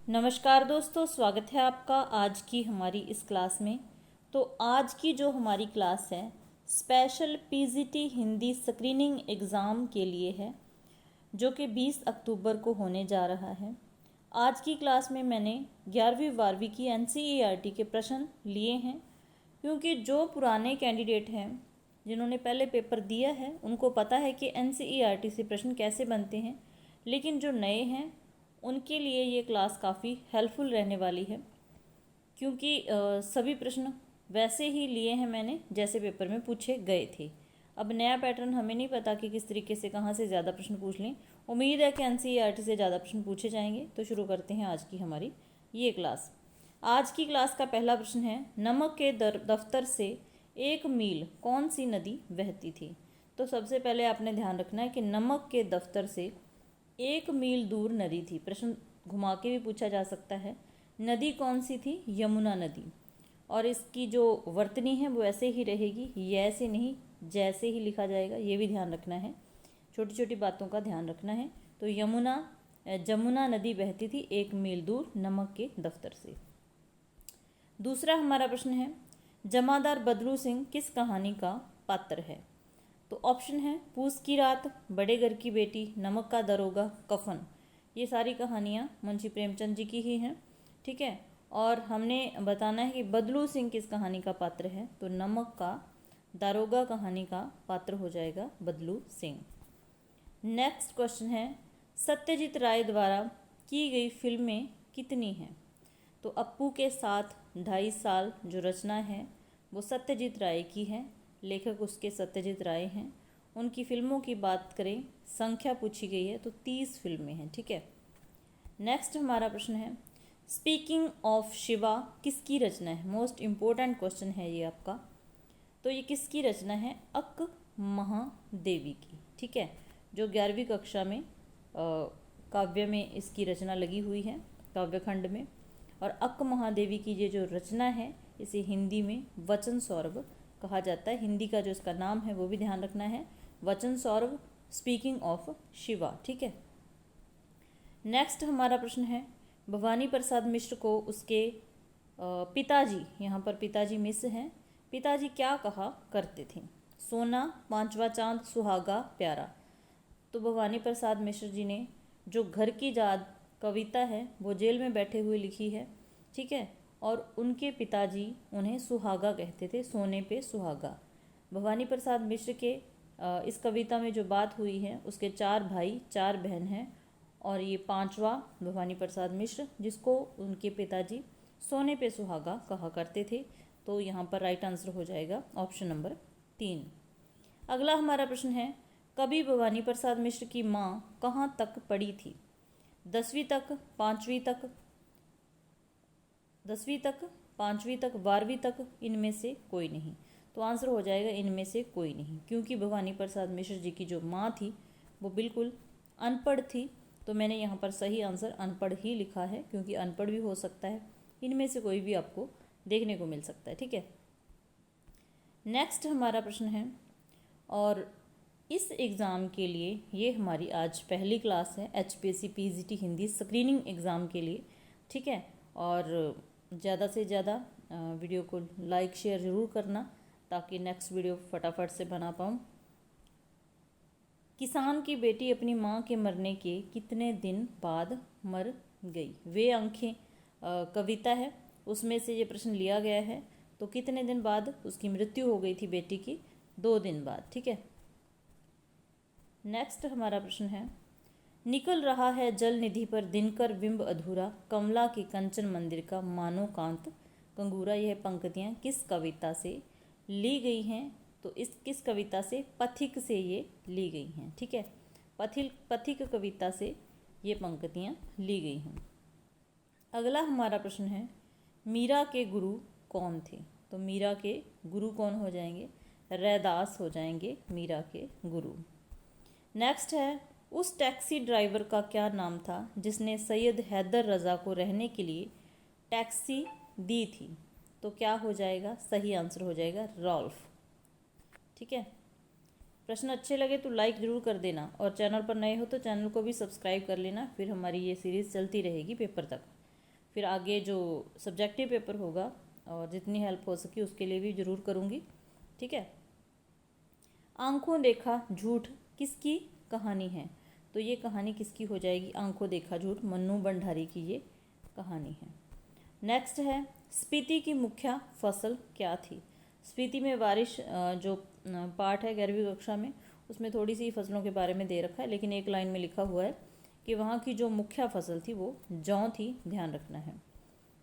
नमस्कार दोस्तों, स्वागत है आपका आज की हमारी इस क्लास में। तो आज की जो हमारी क्लास है special PGT Hindi screening exam के लिए है, जो कि 20 अक्टूबर को होने जा रहा है। आज की क्लास में मैंने 11वीं 12वीं की एनसीईआरटी के प्रश्न लिए हैं, क्योंकि जो पुराने कैंडिडेट हैं जिन्होंने पहले पेपर दिया है उनको पता है कि एनसीईआरटी से प्रश्न कैसे बनते हैं, लेकिन जो नए हैं उनके लिए ये क्लास काफ़ी हेल्पफुल रहने वाली है, क्योंकि सभी प्रश्न वैसे ही लिए हैं मैंने जैसे पेपर में पूछे गए थे। अब नया पैटर्न हमें नहीं पता कि किस तरीके से कहाँ से ज़्यादा प्रश्न पूछ लें। उम्मीद है कि एनसीईआरटी से ज़्यादा प्रश्न पूछे जाएंगे। तो शुरू करते हैं आज की हमारी ये क्लास। आज की क्लास का पहला प्रश्न है, नमक के दफ्तर से 1 मील कौन सी नदी बहती थी। तो सबसे पहले आपने ध्यान रखना है कि नमक के दफ्तर से 1 मील दूर नदी थी। प्रश्न घुमा के भी पूछा जा सकता है। नदी कौन सी थी? यमुना नदी। और इसकी जो वर्तनी है वो ऐसे ही रहेगी, ये से नहीं जैसे ही लिखा जाएगा, ये भी ध्यान रखना है। छोटी छोटी बातों का ध्यान रखना है। तो जमुना नदी बहती थी 1 मील दूर नमक के दफ्तर से। दूसरा हमारा प्रश्न है, जमादार बदलू सिंह किस कहानी का पात्र है। तो ऑप्शन है पूस की रात, बड़े घर की बेटी, नमक का दरोगा, कफन। ये सारी कहानियाँ मुंशी प्रेमचंद जी की ही हैं, ठीक है। और हमने बताना है कि बदलू सिंह किस कहानी का पात्र है। तो नमक का दारोगा कहानी का पात्र हो जाएगा बदलू सिंह। नेक्स्ट क्वेश्चन है, सत्यजीत राय द्वारा की गई फिल्में कितनी हैं। तो अप्पू के साथ 2.5 साल जो रचना है वो सत्यजीत राय की है, लेखक उसके सत्यजीत राय हैं। उनकी फिल्मों की बात करें, संख्या पूछी गई है तो 30 फिल्में हैं, ठीक है। नेक्स्ट हमारा प्रश्न है, स्पीकिंग ऑफ शिवा किसकी रचना है। मोस्ट इम्पोर्टेंट क्वेश्चन है ये आपका। तो ये किसकी रचना है? अक्क महादेवी की, ठीक है। जो 11वीं कक्षा में काव्य में इसकी रचना लगी हुई है, काव्य खंड में। और अक्क महादेवी की ये जो रचना है इसे हिंदी में वचन सौरभ कहा जाता है। हिंदी का जो इसका नाम है वो भी ध्यान रखना है, वचन सौरभ, स्पीकिंग ऑफ शिवा, ठीक है। नेक्स्ट हमारा प्रश्न है, भवानी प्रसाद मिश्र को उसके पिताजी, यहाँ पर पिताजी मिस हैं, पिताजी क्या कहा करते थे। सोना, पांचवा चांद, सुहागा, प्यारा। तो भवानी प्रसाद मिश्र जी ने जो घर की याद कविता है वो जेल में बैठे हुए लिखी है, ठीक है। और उनके पिताजी उन्हें सुहागा कहते थे, सोने पे सुहागा। भवानी प्रसाद मिश्र के इस कविता में जो बात हुई है, उसके 4 भाई 4 बहन हैं, और ये 5वां भवानी प्रसाद मिश्र, जिसको उनके पिताजी सोने पे सुहागा कहा करते थे। तो यहाँ पर राइट आंसर हो जाएगा ऑप्शन नंबर 3। अगला हमारा प्रश्न है, कवि भवानी प्रसाद मिश्र की माँ कहाँ तक पढ़ी थी। 10वीं तक, 5वीं तक, 10वीं तक, 5वीं तक, 12वीं तक, इनमें से कोई नहीं। तो आंसर हो जाएगा इनमें से कोई नहीं, क्योंकि भवानी प्रसाद मिश्र जी की जो माँ थी वो बिल्कुल अनपढ़ थी। तो मैंने यहाँ पर सही आंसर अनपढ़ ही लिखा है, क्योंकि अनपढ़ भी हो सकता है, इनमें से कोई भी आपको देखने को मिल सकता है, ठीक है। नेक्स्ट हमारा प्रश्न है, और इस एग्ज़ाम के लिए ये हमारी आज पहली क्लास है HPSC PGT Hindi screening exam के लिए, ठीक है। और ज़्यादा से ज़्यादा वीडियो को लाइक शेयर ज़रूर करना, ताकि नेक्स्ट वीडियो फटाफट से बना पाऊँ। किसान की बेटी अपनी माँ के मरने के कितने दिन बाद मर गई। वे आंखें कविता है, उसमें से ये प्रश्न लिया गया है। तो कितने दिन बाद उसकी मृत्यु हो गई थी बेटी की? 2 दिन बाद, ठीक है। नेक्स्ट हमारा प्रश्न है, निकल रहा है जल निधि पर दिनकर बिंब अधूरा, कमला के कंचन मंदिर का मानो कांत कंगूरा। यह पंक्तियाँ किस कविता से ली गई हैं। तो इस किस कविता से? पथिक से ये ली गई हैं, ठीक है। पथिक कविता से ये पंक्तियाँ ली गई हैं। अगला हमारा प्रश्न है, मीरा के गुरु कौन थे। तो मीरा के गुरु कौन हो जाएंगे? रैदास हो जाएंगे मीरा के गुरु। नेक्स्ट है, उस टैक्सी ड्राइवर का क्या नाम था जिसने सैयद हैदर रज़ा को रहने के लिए टैक्सी दी थी। तो क्या हो जाएगा? सही आंसर हो जाएगा रॉल्फ, ठीक है। प्रश्न अच्छे लगे तो लाइक ज़रूर कर देना, और चैनल पर नए हो तो चैनल को भी सब्सक्राइब कर लेना, फिर हमारी ये सीरीज़ चलती रहेगी पेपर तक। फिर आगे जो सब्जेक्टिव पेपर होगा और जितनी हेल्प हो सकी उसके लिए भी ज़रूर करूँगी, ठीक है। आंखों देखा झूठ किसकी कहानी है? तो ये कहानी किसकी हो जाएगी? आंखों देखा झूठ, मन्नू भंडारी की ये कहानी है। नेक्स्ट है, स्पीति की मुख्य फसल क्या थी? स्पीति में बारिश जो पार्ट है 11वीं कक्षा में, उसमें थोड़ी सी फसलों के बारे में दे रखा है, लेकिन एक लाइन में लिखा हुआ है कि वहाँ की जो मुख्य फसल थी वो जौ थी, ध्यान रखना है।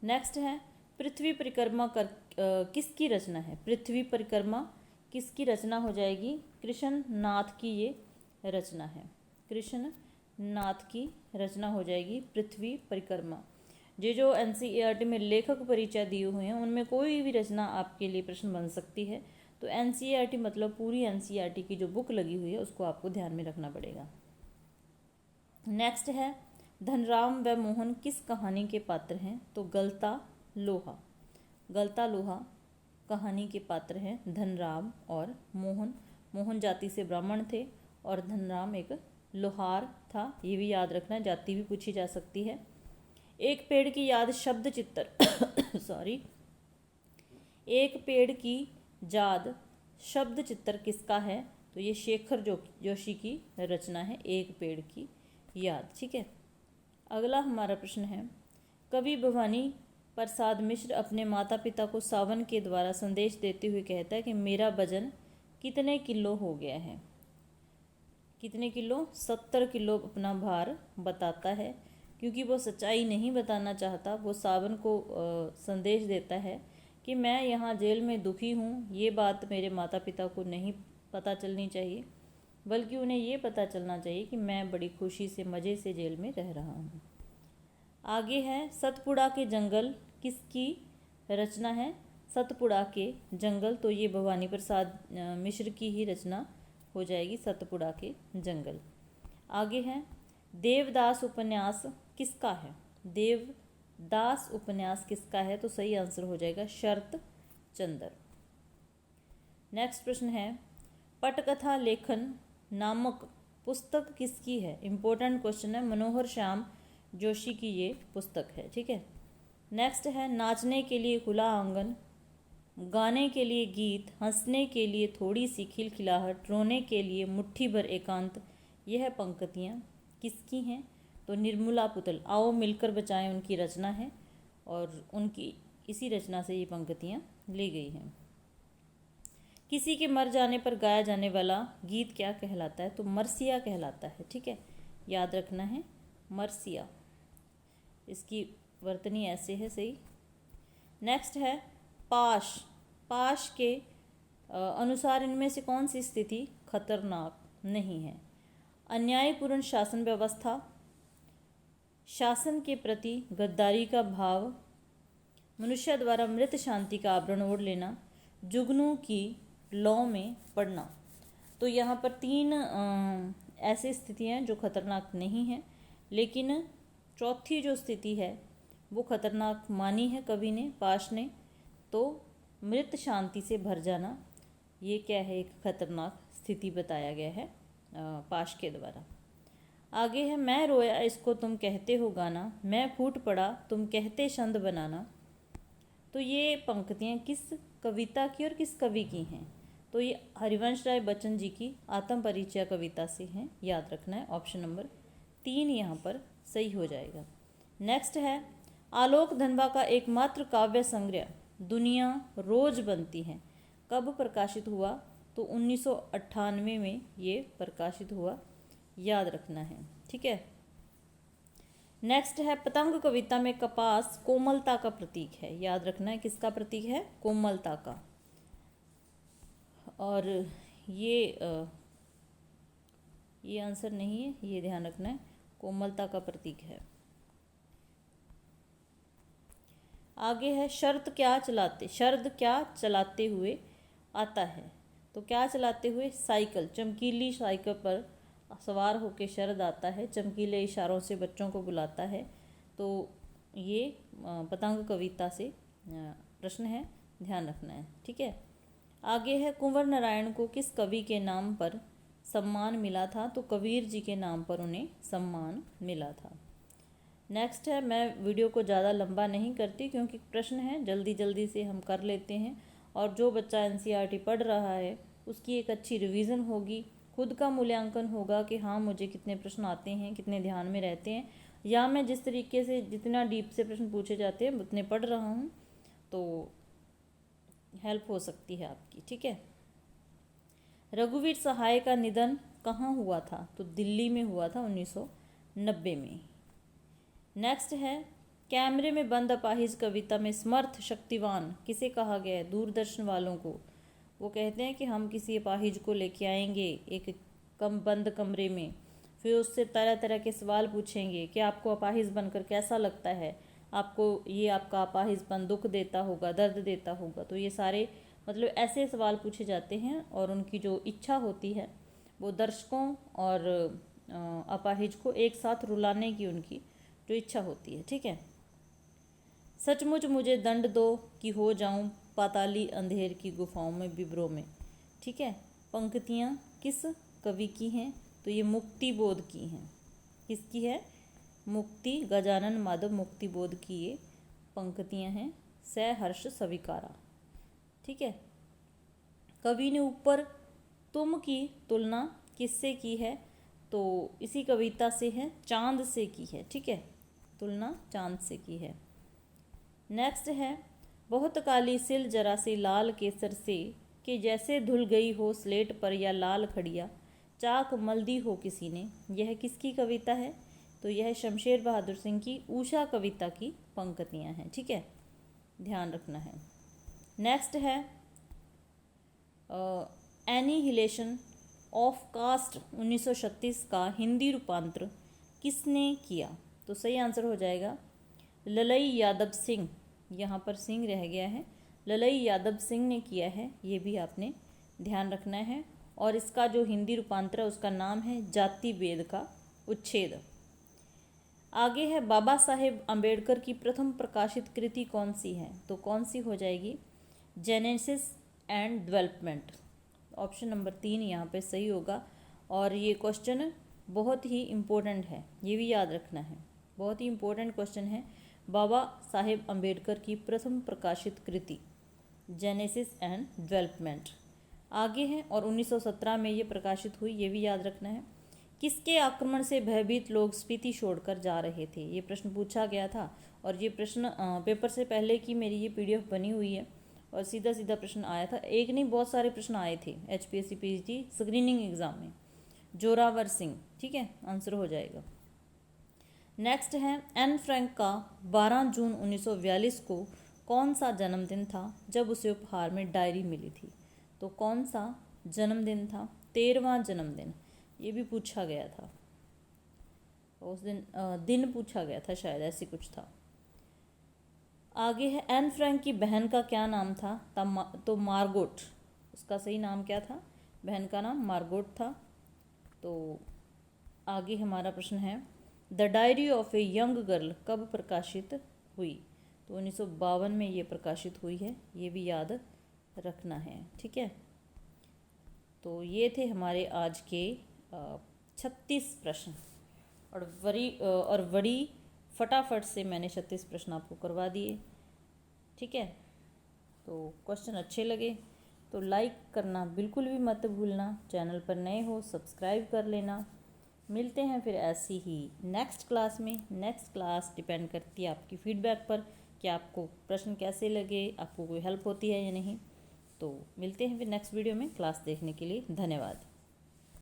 नेक्स्ट है, पृथ्वी परिक्रमा कर किसकी रचना है? पृथ्वी परिक्रमा किसकी रचना हो जाएगी? कृष्ण नाथ की ये रचना है। कृष्ण नाथ की रचना हो जाएगी पृथ्वी परिक्रमा। ये जो NCERT में लेखक परिचय दिए हुए हैं उनमें कोई भी रचना आपके लिए प्रश्न बन सकती है। तो NCERT मतलब पूरी NCERT की जो बुक लगी हुई है उसको आपको ध्यान में रखना पड़ेगा। नेक्स्ट है, धनराम व मोहन किस कहानी के पात्र हैं? तो गलता लोहा। गलता लोहा कहानी के पात्र हैं धनराम और मोहन। मोहन जाति से ब्राह्मण थे और धनराम एक लोहार था, ये भी याद रखना, जाति भी पूछी जा सकती है। एक पेड़ की याद शब्द चित्र सॉरी एक पेड़ की याद शब्द चित्र किसका है? तो ये शेखर जोशी की रचना है, एक पेड़ की याद, ठीक है। अगला हमारा प्रश्न है, कवि भवानी प्रसाद मिश्र अपने माता पिता को सावन के द्वारा संदेश देते हुए कहता है कि मेरा वजन कितने किलो हो गया है? कितने किलो? 70 किलो अपना भार बताता है। क्योंकि वो सच्चाई नहीं बताना चाहता, वो सावन को संदेश देता है कि मैं यहाँ जेल में दुखी हूँ। ये बात मेरे माता पिता को नहीं पता चलनी चाहिए, बल्कि उन्हें ये पता चलना चाहिए कि मैं बड़ी खुशी से मज़े से जेल में रह रहा हूँ। आगे है, सतपुड़ा के जंगल किसकी रचना है? सतपुड़ा के जंगल, तो ये भवानी प्रसाद मिश्र की ही रचना हो जाएगी, सतपुड़ा के जंगल। आगे है, देवदास उपन्यास किसका है? देवदास उपन्यास किसका है? तो सही आंसर हो जाएगा शरत चंद्र। नेक्स्ट प्रश्न है, पटकथा लेखन नामक पुस्तक किसकी है? इंपॉर्टेंट क्वेश्चन है, मनोहर श्याम जोशी की ये पुस्तक है, ठीक है। नेक्स्ट है, नाचने के लिए खुला आंगन, गाने के लिए गीत, हंसने के लिए थोड़ी सी खिलखिलाहट, रोने के लिए मुट्ठी भर एकांत, यह पंक्तियाँ किसकी हैं? तो निर्मला पुतल, आओ मिलकर बचाएं उनकी रचना है और उनकी इसी रचना से ये पंक्तियाँ ली गई हैं। किसी के मर जाने पर गाया जाने वाला गीत क्या कहलाता है? तो मरसिया कहलाता है, ठीक है, याद रखना है, मरसिया। इसकी वर्तनी ऐसे है, सही। नेक्स्ट है, पाश। पाश के अनुसार इनमें से कौन सी स्थिति खतरनाक नहीं है? अन्यायपूर्ण शासन व्यवस्था, शासन के प्रति गद्दारी का भाव, मनुष्य द्वारा मृत शांति का आवरण ओढ़ लेना, जुगनू की लौ में पड़ना। तो यहाँ पर 3 ऐसी स्थितियाँ जो खतरनाक नहीं हैं, लेकिन चौथी जो स्थिति है वो खतरनाक मानी है कवि ने, पाश ने। तो मृत शांति से भर जाना, ये क्या है? एक खतरनाक स्थिति बताया गया है पाश के द्वारा। आगे है, मैं रोया इसको तुम कहते हो गाना, मैं फूट पड़ा तुम कहते छंद बनाना। तो ये पंक्तियाँ किस कविता की और किस कवि की हैं? तो ये हरिवंश राय बच्चन जी की आत्म परिचय कविता से हैं, याद रखना है। ऑप्शन नंबर 3 यहाँ पर सही हो जाएगा। नेक्स्ट है, आलोक धनवा का एकमात्र काव्य संग्रह दुनिया रोज बनती है कब प्रकाशित हुआ? तो 1998 में ये प्रकाशित हुआ, याद रखना है, ठीक है। नेक्स्ट है, पतंग कविता में कपास कोमलता का प्रतीक है, याद रखना है, किसका प्रतीक है? कोमलता का। और ये आंसर नहीं है, ये ध्यान रखना है, कोमलता का प्रतीक है। आगे है, शरद क्या चलाते हुए आता है? तो क्या चलाते हुए? साइकिल, चमकीली साइकिल पर सवार होकर शरद आता है, चमकीले इशारों से बच्चों को बुलाता है। तो ये पतंग कविता से प्रश्न है, ध्यान रखना है, ठीक है। आगे है, कुंवर नारायण को किस कवि के नाम पर सम्मान मिला था? तो कबीर जी के नाम पर उन्हें सम्मान मिला था। नेक्स्ट है, मैं वीडियो को ज़्यादा लंबा नहीं करती क्योंकि प्रश्न है जल्दी जल्दी से हम कर लेते हैं, और जो बच्चा एनसीईआरटी पढ़ रहा है उसकी एक अच्छी रिवीजन होगी, खुद का मूल्यांकन होगा कि हाँ मुझे कितने प्रश्न आते हैं, कितने ध्यान में रहते हैं, या मैं जिस तरीके से जितना डीप से प्रश्न पूछे जाते हैं उतने पढ़ रहा हूँ, तो हेल्प हो सकती है आपकी। ठीक है। रघुवीर सहाय का निधन कहाँ हुआ था? तो दिल्ली में हुआ था 1990 में। नेक्स्ट है, कैमरे में बंद अपाहिज कविता में समर्थ शक्तिवान किसे कहा गया है? दूरदर्शन वालों को। वो कहते हैं कि हम किसी अपाहिज को लेके आएंगे एक बंद कमरे में, फिर उससे तरह तरह के सवाल पूछेंगे कि आपको अपाहिज बनकर कैसा लगता है, आपको ये आपका अपाहिजपन दुख देता होगा, दर्द देता होगा। तो ये सारे मतलब ऐसे सवाल पूछे जाते हैं, और उनकी जो इच्छा होती है वो दर्शकों और अपाहिज को एक साथ रुलाने की उनकी जो इच्छा होती है। ठीक है। सचमुच मुझे दंड दो कि हो जाऊं पाताली अंधेर की गुफाओं में विभ्रो में। ठीक है। पंक्तियाँ किस कवि की हैं? तो ये मुक्ति बोध की हैं। किसकी है? मुक्ति, गजानन माधव मुक्ति बोध की ये पंक्तियाँ हैं। सहर्ष स्वीकारा। ठीक है। कवि ने ऊपर तुम की तुलना किससे की है? तो इसी कविता से है, चांद से की है। ठीक है। तुलना चांद से की है। नेक्स्ट है, बहुत काली सिल जरा सी लाल केसर से कि जैसे धुल गई हो स्लेट पर या लाल खड़िया चाक मल दी हो किसी ने। यह किसकी कविता है? तो यह शमशेर बहादुर सिंह की उषा कविता की पंक्तियाँ हैं। ठीक है, ध्यान रखना है। नेक्स्ट है, एनिहिलेशन ऑफ कास्ट 1936 का हिंदी रूपांतर किसने किया? तो सही आंसर हो जाएगा ललई यादव सिंह। यहाँ पर सिंह रह गया है, ललई यादव सिंह ने किया है, ये भी आपने ध्यान रखना है। और इसका जो हिंदी रूपांतर है उसका नाम है जाति भेद का उच्छेद। आगे है, बाबा साहेब अम्बेडकर की प्रथम प्रकाशित कृति कौन सी है? तो कौन सी हो जाएगी? Genesis and development. Option number 3 यहाँ पे सही होगा। और ये क्वेश्चन बहुत ही इम्पोर्टेंट है, ये भी याद रखना है, बहुत ही इम्पोर्टेंट क्वेश्चन है। बाबा साहेब अम्बेडकर की प्रथम प्रकाशित कृति जेनेसिस एंड डेवलपमेंट। आगे है, और 1917 में ये प्रकाशित हुई, ये भी याद रखना है। किसके आक्रमण से भयभीत लोग स्पीति छोड़कर जा रहे थे? ये प्रश्न पूछा गया था, और ये प्रश्न पेपर से पहले की मेरी ये PDF बनी हुई है, और सीधा सीधा प्रश्न आया था। एक नहीं, बहुत सारे प्रश्न आए थे HPSC PhD स्क्रीनिंग एग्जाम में। जोरावर सिंह। ठीक है, आंसर हो जाएगा। नेक्स्ट है, एन फ्रैंक का 12 जून 1942 को कौन सा जन्मदिन था जब उसे उपहार में डायरी मिली थी? तो कौन सा जन्मदिन था? 13वां जन्मदिन। ये भी पूछा गया था, उस दिन पूछा गया था शायद, ऐसी कुछ था। आगे है, एन फ्रैंक की बहन का क्या नाम था? तो मार्गोट। उसका सही नाम क्या था? बहन का नाम मार्गोट था। तो आगे हमारा प्रश्न है, the diary of a young girl कब प्रकाशित हुई? तो 1952 में ये प्रकाशित हुई है, ये भी याद रखना है। ठीक है, तो ये थे हमारे आज के 36 प्रश्न, और बड़ी फटाफट से मैंने 36 प्रश्न आपको करवा दिए। ठीक है, तो क्वेश्चन अच्छे लगे तो लाइक करना बिल्कुल भी मत भूलना, चैनल पर नए हो सब्सक्राइब कर लेना। मिलते हैं फिर ऐसी ही नेक्स्ट क्लास में। नेक्स्ट क्लास डिपेंड करती है आपकी फीडबैक पर कि आपको प्रश्न कैसे लगे, आपको कोई हेल्प होती है या नहीं। तो मिलते हैं फिर नेक्स्ट वीडियो में। क्लास देखने के लिए धन्यवाद।